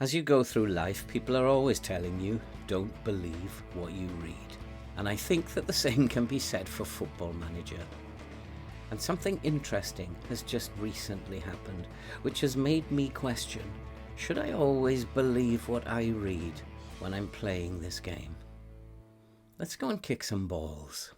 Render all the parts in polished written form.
As you go through life, people are always telling you, don't believe what you read. And I think that the same can be said for Football Manager. And something interesting has just recently happened, which has made me question, should I always believe what I read when I'm playing this game? Let's go and kick some balls.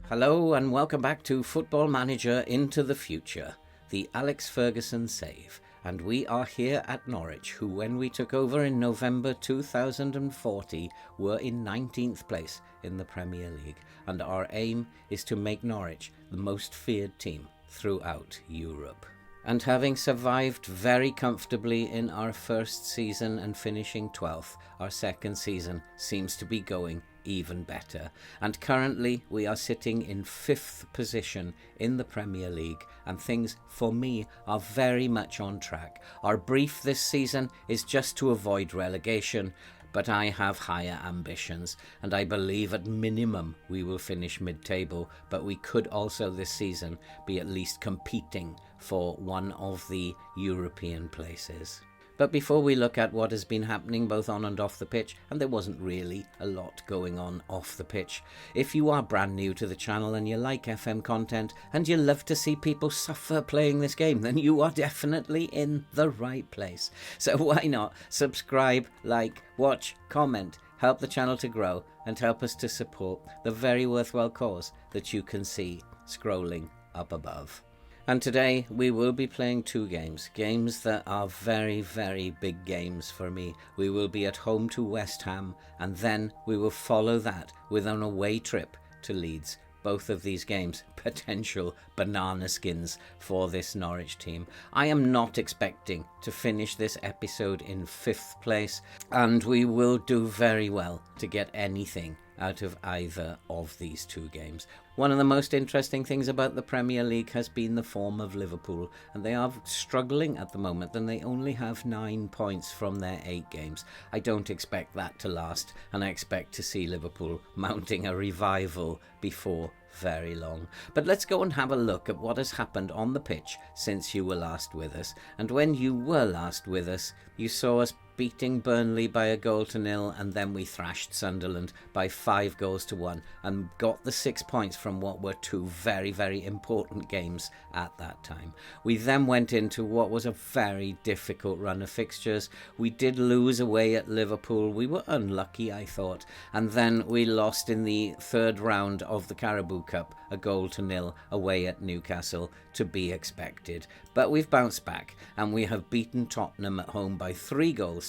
Hello and welcome back to Football Manager Into the Future, the Alex Ferguson save. And we are here at Norwich, who when we took over in November 2040 were in 19th place in the Premier League. And our aim is to make Norwich the most feared team throughout Europe. And having survived very comfortably in our first season and finishing 12th, our second season seems to be going even better. And currently we are sitting in 5th position in the Premier League, and things for me are very much on track. Our brief this season is just to avoid relegation, but I have higher ambitions, and I believe at minimum we will finish mid-table, but we could also this season be at least competing for one of the European places. But before we look at what has been happening both on and off the pitch, and there wasn't really a lot going on off the pitch, if you are brand new to the channel and you like FM content and you love to see people suffer playing this game, then you are definitely in the right place. So why not subscribe, like, watch, comment, help the channel to grow and help us to support the very worthwhile cause that you can see scrolling up above. And today we will be playing two games that are very, very big games for me. We will be at home to West Ham, and then we will follow that with an away trip to Leeds. Both of these games, potential banana skins for this Norwich team. I am not expecting to finish this episode in 5th place, and we will do very well to get anything out of either of these two games. One of the most interesting things about the Premier League has been the form of Liverpool, and they are struggling at the moment, and they only have 9 points from their 8 games. I don't expect that to last, and I expect to see Liverpool mounting a revival before very long. But let's go and have a look at what has happened on the pitch since you were last with us. And when you were last with us, you saw us beating Burnley by 1-0, and then we thrashed Sunderland by 5-1 and got the 6 points from what were two very, very important games at that time. We then went into what was a very difficult run of fixtures. We did lose away at Liverpool. We were unlucky, I thought, and then we lost in the third round of the Carabao Cup 1-0 away at Newcastle, to be expected. But we've bounced back and we have beaten Tottenham at home by 3-0,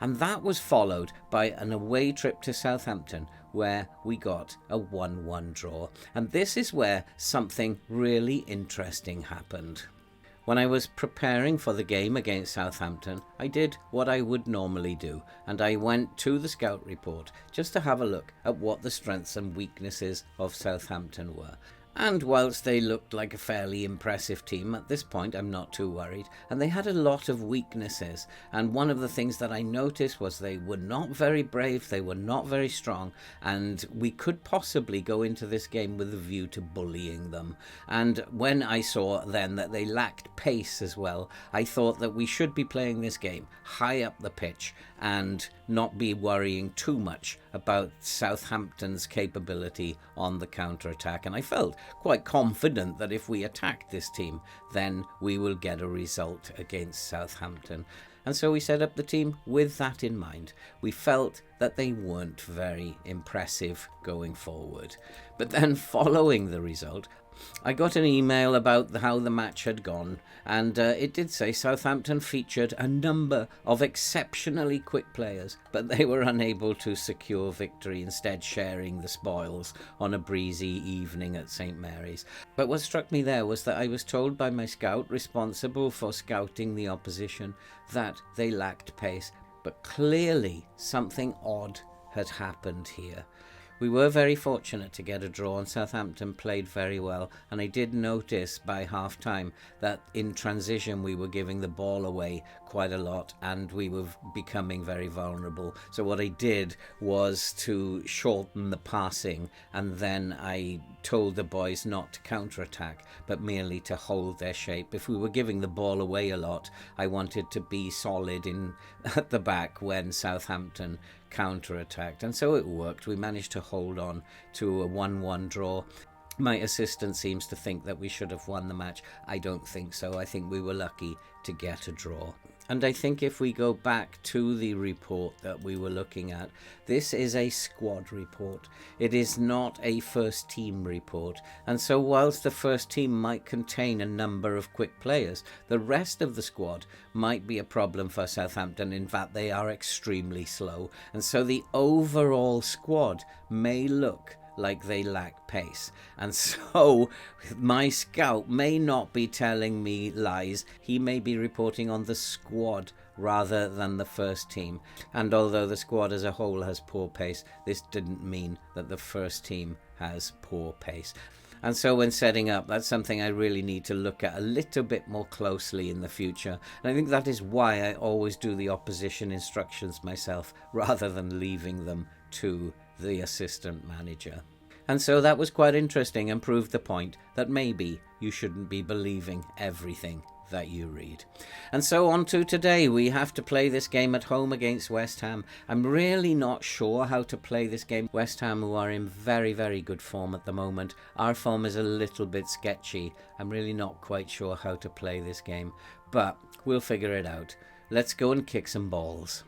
and that was followed by an away trip to Southampton where we got a 1-1 draw. And this is where something really interesting happened. When I was preparing for the game against Southampton, I did what I would normally do, and I went to the scout report just to have a look at what the strengths and weaknesses of Southampton were. And whilst they looked like a fairly impressive team, at this point I'm not too worried. And they had a lot of weaknesses. And one of the things that I noticed was they were not very brave, they were not very strong, and we could possibly go into this game with a view to bullying them. And when I saw then that they lacked pace as well, I thought that we should be playing this game high up the pitch and not be worrying too much about Southampton's capability on the counter-attack. And I felt quite confident that if we attacked this team, then we will get a result against Southampton. And so we set up the team with that in mind. We felt that they weren't very impressive going forward. But then following the result, I got an email about how the match had gone, and it did say Southampton featured a number of exceptionally quick players, but they were unable to secure victory, instead sharing the spoils on a breezy evening at St Mary's. But what struck me there was that I was told by my scout responsible for scouting the opposition that they lacked pace, but clearly something odd had happened here. We were very fortunate to get a draw, and Southampton played very well. And I did notice by half-time that in transition we were giving the ball away quite a lot, and we were becoming very vulnerable. So what I did was to shorten the passing, and then I told the boys not to counter-attack, but merely to hold their shape. If we were giving the ball away a lot, I wanted to be solid at the back when Southampton counter-attacked, and so it worked. We managed to hold on to a 1-1 draw. My assistant seems to think that we should have won the match. I don't think so. I think we were lucky to get a draw. And I think if we go back to the report that we were looking at, this is a squad report. It is not a first team report. And so whilst the first team might contain a number of quick players, the rest of the squad might be a problem for Southampton. In fact, they are extremely slow. And so the overall squad may look like they lack pace. And so my scout may not be telling me lies. He may be reporting on the squad rather than the first team. And although the squad as a whole has poor pace, this didn't mean that the first team has poor pace. And so when setting up, that's something I really need to look at a little bit more closely in the future. And I think that is why I always do the opposition instructions myself rather than leaving them to the assistant manager. And so that was quite interesting and proved the point that maybe you shouldn't be believing everything that you read. And so on to today. We have to play this game at home against West Ham. I'm really not sure how to play this game. West Ham, who are in very, very good form at the moment. Our form is a little bit sketchy. I'm really not quite sure how to play this game, but we'll figure it out. Let's go and kick some balls.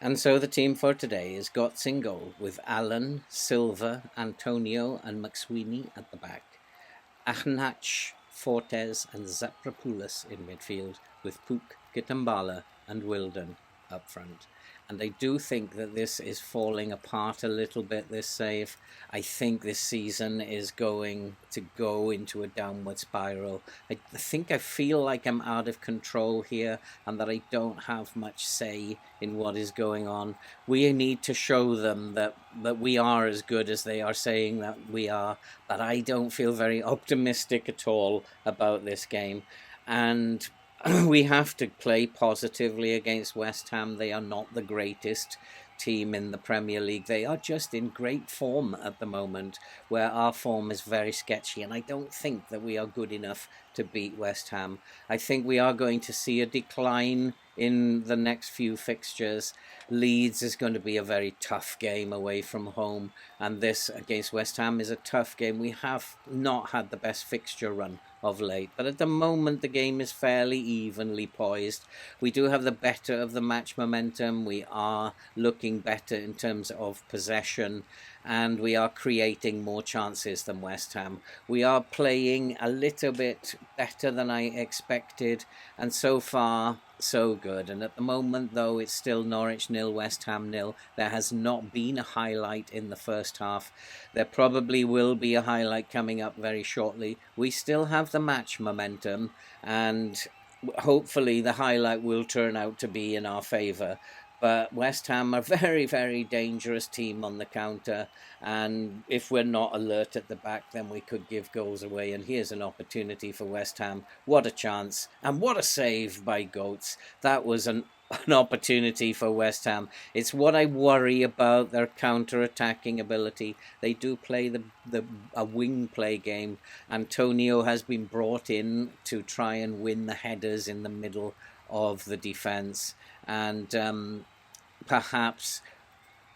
And so the team for today is Gotts in goal, with Allen, Silva, Antonio and McSweeney at the back. Achnach, Fortes and Zaprapoulis in midfield, with Puk, Kitambala and Wilden up front. And I do think that this is falling apart a little bit, this save. I think this season is going to go into a downward spiral. I feel like I'm out of control here and that I don't have much say in what is going on. We need to show them that we are as good as they are saying that we are. But I don't feel very optimistic at all about this game. And we have to play positively against West Ham. They are not the greatest team in the Premier League. They are just in great form at the moment, where our form is very sketchy, and I don't think that we are good enough to beat West Ham. I think we are going to see a decline in the next few fixtures. Leeds is going to be a very tough game away from home, and this against West Ham is a tough game. We have not had the best fixture run of late, but at the moment the game is fairly evenly poised. We do have the better of the match momentum. We are looking better in terms of possession, and we are creating more chances than West Ham. We are playing a little bit better than I expected, and so far so good. And at the moment, though, it's still Norwich 0, West Ham 0. There has not been a highlight in the first half. There probably will be a highlight coming up very shortly. We still have the match momentum, and hopefully the highlight will turn out to be in our favour. But West Ham are a very, very dangerous team on the counter, and if we're not alert at the back, then we could give goals away. And here's an opportunity for West Ham. What a chance, and what a save by Goetz. That was an opportunity for West Ham. It's what I worry about, their counter-attacking ability. They do play a wing play game. Antonio has been brought in to try and win the headers in the middle of the defence, and perhaps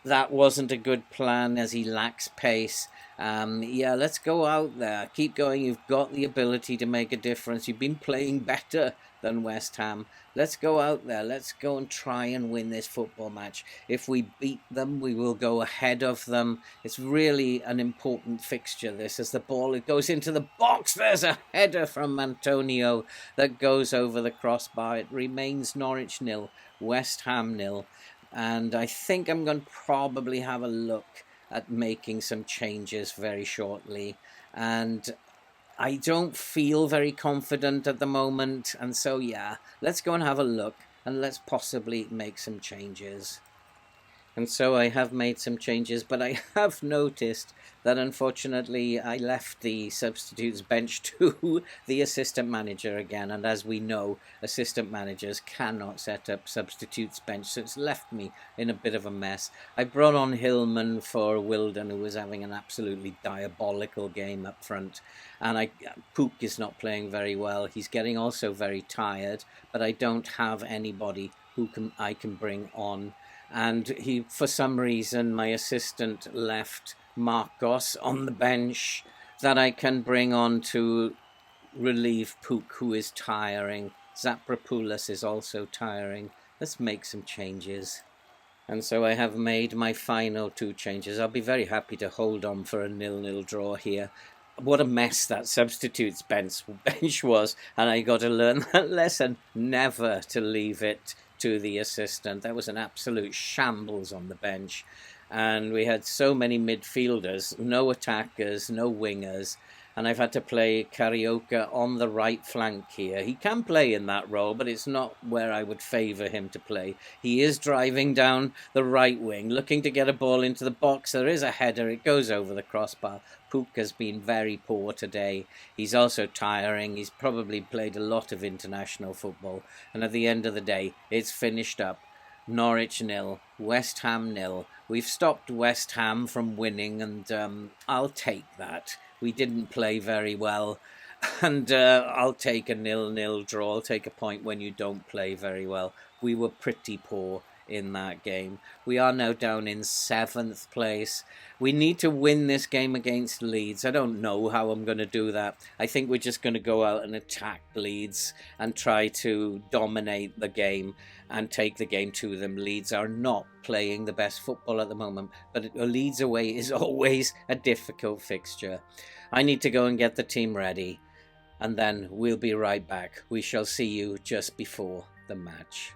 that wasn't a good plan as he lacks pace. Let's go out there, keep going. You've got the ability to make a difference. You've been playing better than West Ham. Let's go out there, let's go and try and win this football match. If we beat them, we will go ahead of them. It's really an important fixture, this, as the ball goes into the box. There's a header from Antonio that goes over the crossbar. It remains Norwich 0, West Ham 0, and I think I'm going to probably have a look at making some changes very shortly, and I don't feel very confident at the moment, and so let's go and have a look, and let's possibly make some changes. And so I have made some changes, but I have noticed that unfortunately I left the substitutes bench to the assistant manager again. And as we know, assistant managers cannot set up substitutes bench, so it's left me in a bit of a mess. I brought on Hillman for Wilden, who was having an absolutely diabolical game up front. And Pook is not playing very well. He's getting also very tired, but I don't have anybody who I can bring on. And for some reason, my assistant left Marcos on the bench that I can bring on to relieve Pook, who is tiring. Zapropoulos is also tiring. Let's make some changes. And so I have made my final 2 changes. I'll be very happy to hold on for a 0-0 draw here. What a mess that substitutes bench was, and I got to learn that lesson, never to leave it to the assistant. That was an absolute shambles on the bench, and we had so many midfielders, no attackers, no wingers, and I've had to play Carioca on the right flank here. He can play in that role, but it's not where I would favour him to play. He is driving down the right wing, looking to get a ball into the box. There is a header, it goes over the crossbar. Pook has been very poor today. He's also tiring. He's probably played a lot of international football. And at the end of the day, it's finished up. Norwich 0, West Ham 0. We've stopped West Ham from winning, and I'll take that. We didn't play very well, and I'll take a 0-0 draw. I'll take a point when you don't play very well. We were pretty poor in that game. We are now down in 7th place. We need to win this game against Leeds. I don't know how I'm going to do that. I think we're just going to go out and attack Leeds and try to dominate the game and take the game to them. Leeds are not playing the best football at the moment, but Leeds away is always a difficult fixture. I need to go and get the team ready, and then we'll be right back. We shall see you just before the match.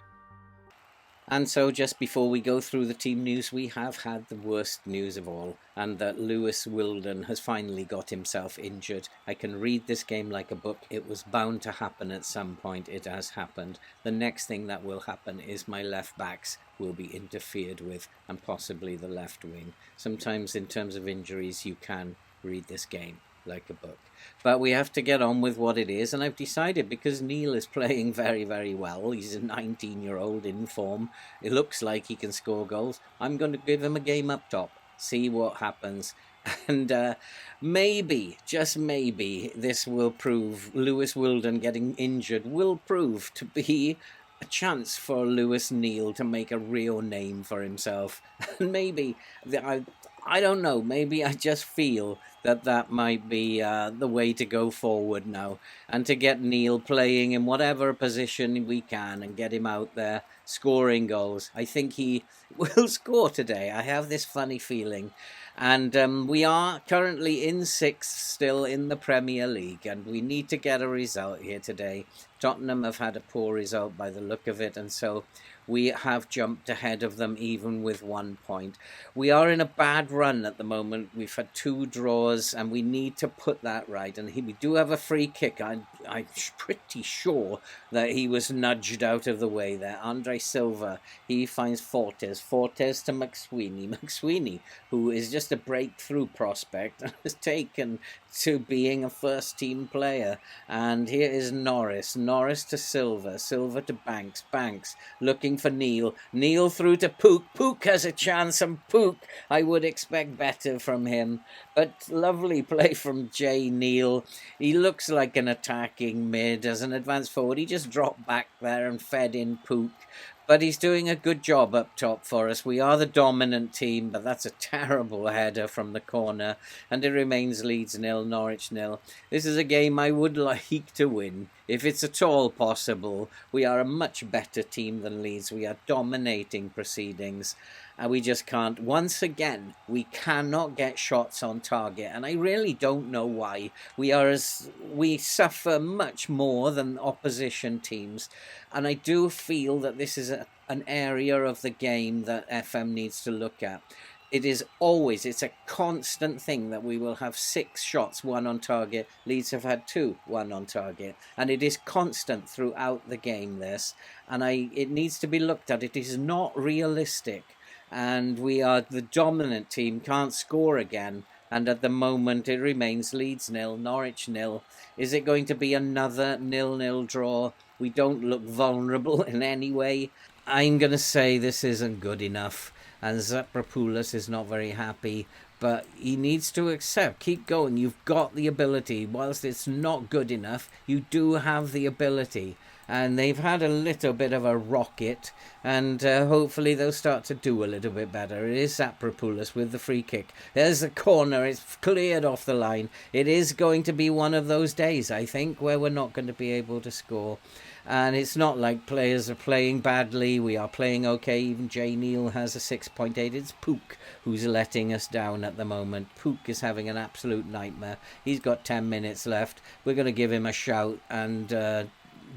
And so just before we go through the team news, we have had the worst news of all, and that Lewis Wilden has finally got himself injured. I can read this game like a book. It was bound to happen at some point. It has happened. The next thing that will happen is my left backs will be interfered with, and possibly the left wing. Sometimes in terms of injuries, you can read this game like a book. But we have to get on with what it is, and I've decided, because Neil is playing very, very well, he's a 19-year-old in form, it looks like he can score goals, I'm going to give him a game up top, see what happens, and maybe, just maybe, this will prove, Lewis Wilden getting injured will prove to be a chance for Lewis Neal to make a real name for himself. And maybe, I don't know, maybe I just feel that might be the way to go forward now, and to get Neil playing in whatever position we can and get him out there scoring goals. I think he will score today. I have this funny feeling. And we are currently in 6th still in the Premier League, and we need to get a result here today. Tottenham have had a poor result by the look of it, and so we have jumped ahead of them even with 1 point. We are in a bad run at the moment. We've had 2 draws, and we need to put that right. And we do have a free kick. I'm pretty sure that he was nudged out of the way there. Andre Silva, he finds Fortes to McSweeney, who is just a breakthrough prospect and has taken to being a first-team player. And here is Norris to Silva to Banks looking for Neil through to Pook has a chance, and Pook, I would expect better from him, but lovely play from Jay Neal. He looks like an attacking mid. As an advance forward, he just dropped back there and fed in Pook. But he's doing a good job up top for us. We are the dominant team, but that's a terrible header from the corner. And it remains Leeds 0, Norwich 0. This is a game I would like to win, if it's at all possible. We are a much better team than Leeds. We are dominating proceedings. And we just can't. Once again, we cannot get shots on target. And I really don't know why. We suffer much more than opposition teams. And I do feel that this is an area of the game that FM needs to look at. It's a constant thing that we will have 6 shots, 1 on target. Leeds have had 2, 1 on target. And it is constant throughout the game, this. And it needs to be looked at. It is not realistic and we are the dominant team, can't score again. And at the moment it remains Leeds 0, Norwich 0. Is it going to be another 0-0 draw? We don't look vulnerable in any way. I'm going to say this isn't good enough, and Zapropoulos is not very happy, but he needs to accept, keep going. You've got the ability. Whilst it's not good enough, you do have the ability. And they've had a little bit of a rocket, and hopefully they'll start to do a little bit better. It is Zapropoulos with the free kick. There's the corner. It's cleared off the line. It is going to be one of those days, I think, where we're not going to be able to score. And it's not like players are playing badly. We are playing okay. Even Jay Neal has a 6.8. It's Pook who's letting us down at the moment. Pook is having an absolute nightmare. He's got 10 minutes left. We're going to give him a shout and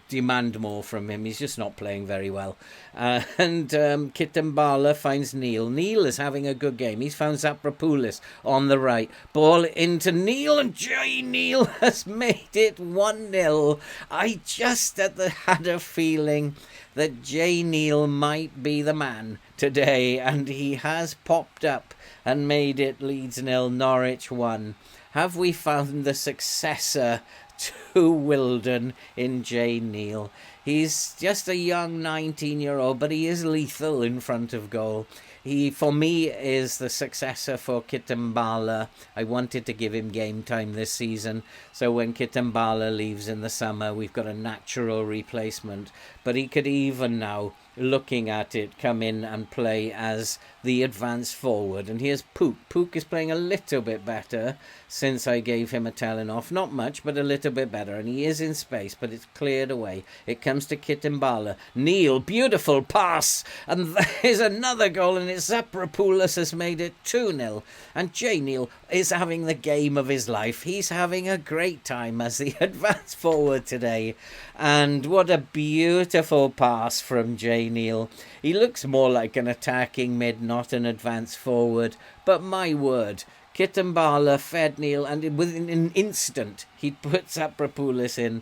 demand more from him. He's just not playing very well. And Kitambala finds Neil. Neil is having a good game. He's found Zapropoulos on the right. Ball into Neil, and Jay Neal has made it 1-0. I just had a feeling that Jay Neal might be the man today, and he has popped up and made it Leeds 0, Norwich 1. Have we found the successor to Wilden in Jay Neal? He's just a young 19-year-old, but he is lethal in front of goal. He, for me, is the successor for Kitambala. I wanted to give him game time this season, so when Kitambala leaves in the summer, we've got a natural replacement. But he could even now, looking at it, come in and play as the advance forward. And here's Pook. Pook is playing a little bit better since I gave him a telling off. Not much, but a little bit better. And he is in space, but it's cleared away. It comes to Kitambala. Neil, beautiful pass. And there's another goal, and it's Zapropoulos has made it 2-0. And Jay Neal is having the game of his life. He's having a great time as the advance forward today. And what a beautiful pass from Jay Neal. He looks more like an attacking mid, not an advance forward. But my word, Kitambala fed Neil, and within an instant he puts Zapropoulos in,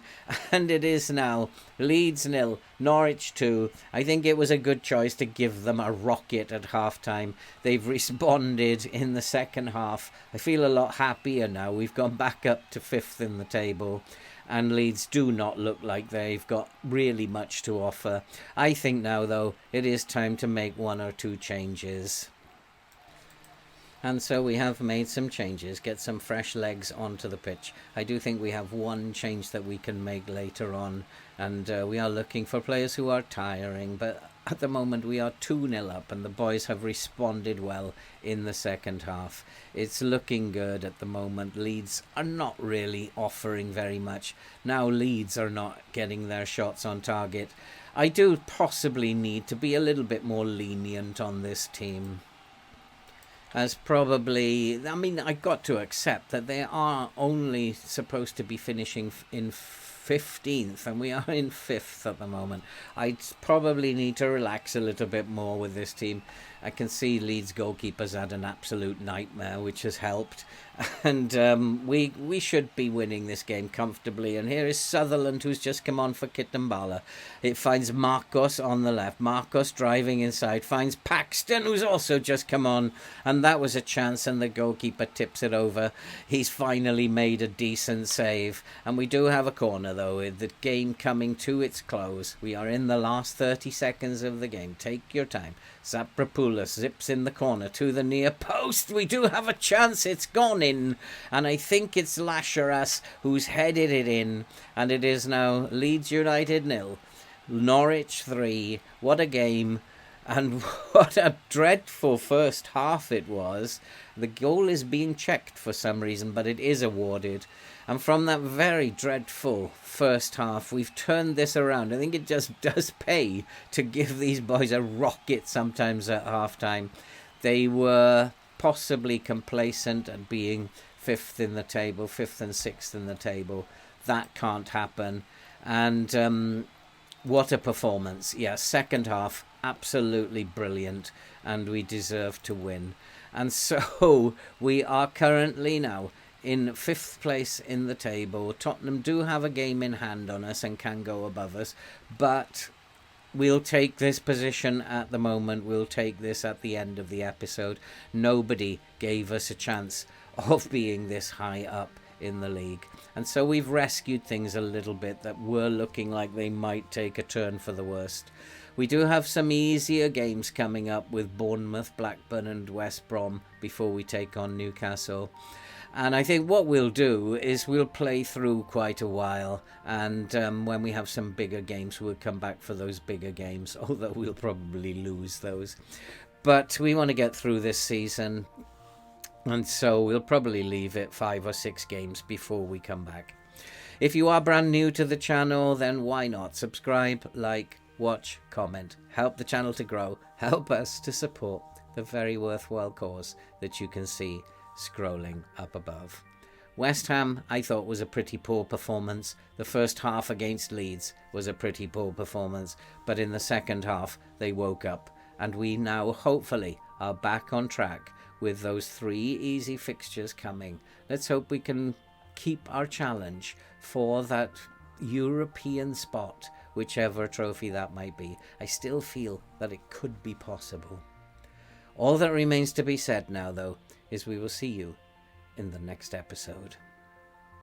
and it is now Leeds 0, Norwich 2. I think it was a good choice to give them a rocket at half-time. They've responded in the second half. I feel a lot happier now. We've gone back up to 5th in the table, and Leeds do not look like they've got really much to offer. I think now, though, it is time to make 1 or 2 changes. And so we have made some changes, get some fresh legs onto the pitch. I do think we have one change that we can make later on, and we are looking for players who are tiring, but at the moment we are 2-0 up, and the boys have responded well in the second half. It's looking good at the moment. Leeds are not really offering very much. Now Leeds are not getting their shots on target. I do possibly need to be a little bit more lenient on this team. As probably, I mean, I got to accept that they are only supposed to be finishing in 15th, and we are in 5th at the moment. I probably need to relax a little bit more with this team. I can see Leeds goalkeeper's had an absolute nightmare, which has helped. And we should be winning this game comfortably. And here is Sutherland, who's just come on for Kitambala. It finds Marcos on the left. Marcos driving inside. Finds Paxton, who's also just come on. And that was a chance, and the goalkeeper tips it over. He's finally made a decent save. And we do have a corner, though, with the game coming to its close. We are in the last 30 seconds of the game. Take your time. Zapropoulos zips in the corner to the near post. We do have a chance. It's gone in. And I think it's Lasheras who's headed it in. And it is now Leeds United 0, Norwich 3. What a game. And what a dreadful first half it was. The goal is being checked for some reason, but it is awarded. And from that very dreadful first half, we've turned this around. I think it just does pay to give these boys a rocket sometimes at halftime. They were possibly complacent at being 5th in the table, 5th and 6th in the table. That can't happen. And what a performance. Yeah, second half, absolutely brilliant. And we deserve to win. And so we are currently now in 5th place in the table. Tottenham do have a game in hand on us and can go above us, but we'll take this position at the moment. We'll take this at the end of the episode. Nobody gave us a chance of being this high up in the league. And so we've rescued things a little bit that were looking like they might take a turn for the worst. We do have some easier games coming up with Bournemouth, Blackburn and West Brom before we take on Newcastle. And I think what we'll do is we'll play through quite a while, and when we have some bigger games, we'll come back for those bigger games, although we'll probably lose those. But we want to get through this season, and so we'll probably leave it 5 or 6 games before we come back. If you are brand new to the channel, then why not subscribe, like, watch, comment, help the channel to grow, help us to support the very worthwhile cause that you can see scrolling up above. West Ham, I thought, was a pretty poor performance. The first half against Leeds was a pretty poor performance, but in the second half they woke up, and we now hopefully are back on track with those 3 easy fixtures coming. Let's hope we can keep our challenge for that European spot, whichever trophy that might be. I still feel that it could be possible. All that remains to be said now, though, is we will see you in the next episode.